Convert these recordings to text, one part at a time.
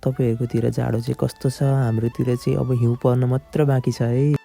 तपाईहरुकोतिर जाडो चाहिँ कस्तो छ? हाम्रोतिर चाहिँ अब हिउँ पर्न मात्र बाँकी छ है।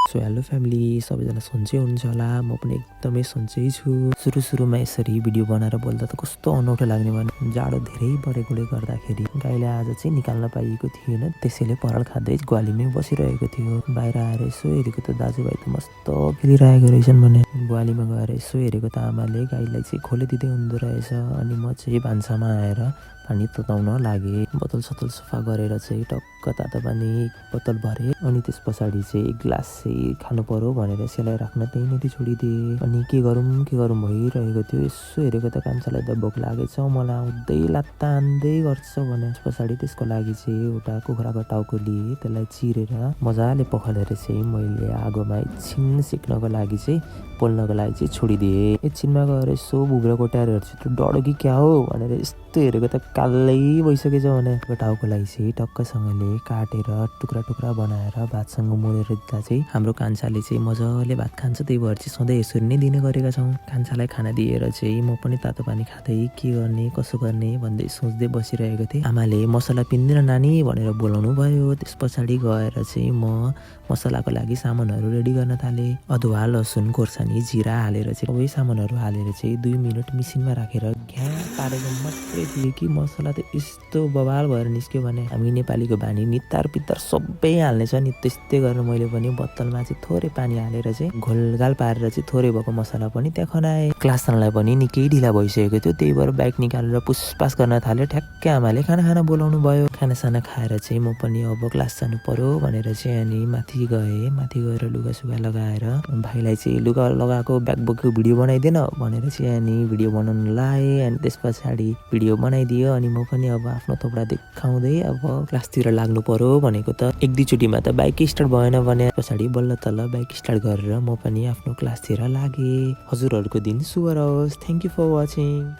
सो हेलो फ्यामिली, सबैजना सन्चै हुनुहुन्छ होला। म पनि एकदमै सन्चै छु। सुरुमा यसरी भिडियो बनाएर बोल्दा त कस्तो अनौठो लाग्ने भने जाडो धेरै बढेकोले गर्दाखेरि गाईलाई आज चाहिँ निकाल्न पाइएको थिएन। त्यसैले पराल खाँदै ग्वालीमै बसिरहेको थियो। बाहिर आएर यसो हेरेको त दाजुभाइ त मस्त खेलिरहेको रहेछन् भने ग्वालीमा गएर यसो हेरेको त आमाले गाईलाई चाहिँ खोलिदिँदै हुँदो रहेछ। अनि म चाहिँ भान्सामा आएर पानी तताउन लागे। बोतल सतल सफा गरेर चाहिँ टक्क तातो पानी बोतल भरे। अनि त्यस पछाडि चाहिँ एक ग्लास चाहिँ खानु पर्यो भनेर सेलाइ राख्न त्यहीँनिर छोडिदिएँ। अनि के गरौँ भइरहेको थियो। यसो हेरेको त कान्छालाई त भोक लागेछ, मलाई आउँदै लात्ता हान्दै गर्छ भने पछाडि त्यसको लागि चाहिँ एउटा कुखुराको टाउको लिएँ। त्यसलाई चिरेर मजाले पखालेर चाहिँ मैले आगोमा एकछिन सेक्नको लागि चाहिँ पोल्नको लागि चाहिँ छोडिदिएँ। एकछिनमा गएर यसो भुग्रा कोट्याएर हेर्छु त डढो कि क्या हो भनेर यस्तो हेरेको त कालै भइसकेछ भने टाउकोलाई चाहिँ टक्कसँगले काटेर टुक्रा टुक्रा बनाएर भातसँग मोलेर दिँदा चाहिँ हाम्रो कान्छाले चाहिँ मजाले भात खान्छ। त्यही भएर चाहिँ सधैँ यसरी नै दिने गरेका छौँ। कान्छालाई खाना दिएर चाहिँ म पनि तातो पानी खाँदै के गर्ने कसो गर्ने भन्दै सोच्दै बसिरहेको थिएँ। आमाले मसला पिन्दैन नानी भनेर बोलाउनु भयो। त्यस पछाडि गएर चाहिँ म मसलाको लागि सामानहरू रेडी गर्न थालेँ। अदुवा लसुन खोर्सानी जिरा हालेर चाहिँ सबै सामानहरू हालेर चाहिँ 2 मिनट मिसिनमा राखेर घ्या पारेको मात्रै थिएँ कि मसला त यस्तो बवाल भएर निस्क्यो भने हामी नेपालीको बानी नितार पितार सबै हाल्ने छ नि। त्यस्तै गरेर मैले पनि बोतलमा चाहिँ थोरै पानी हालेर चाहिँ घोलघाल पारेर चाहिँ थोरै भएको मसला पनि त्यहाँ खनाएँ। क्लास जानलाई पनि निकै ढिला भइसकेको थियो। त्यही भएर बाइक निकालेर पुसपास गर्न थाल्यो। ठ्याक्कै आमाले खाना बोलाउनु भयो। खानासाना खाएर चाहिँ म पनि अब क्लास जानु पर्यो भनेर चाहिँ अनि माथि गएँ। माथि गएर लुगासुगा लगाएर भाइलाई चाहिँ लुगा लगाएको ब्याग बोकेको भिडियो बनाइदिएन भनेर चाहिँ अनि भिडियो बनाउन लाएँ। अनि त्यस पछाडि भिडियो बनाइदियो। अनि म पनि अब आफ्नो थोप्रा देखाउँदै अब क्लासतिर लाग्नु पर्यो भनेको त 1-2 चोटिमा त बाइक स्टार्ट भएन भने पछाडि बल्ल तल्ल बाइक स्टार्ट गरेर म पनि आफ्नो क्लासतिर लागेँ। हजुरहरूको दिन शुभ रहोस्। Thank you for watching.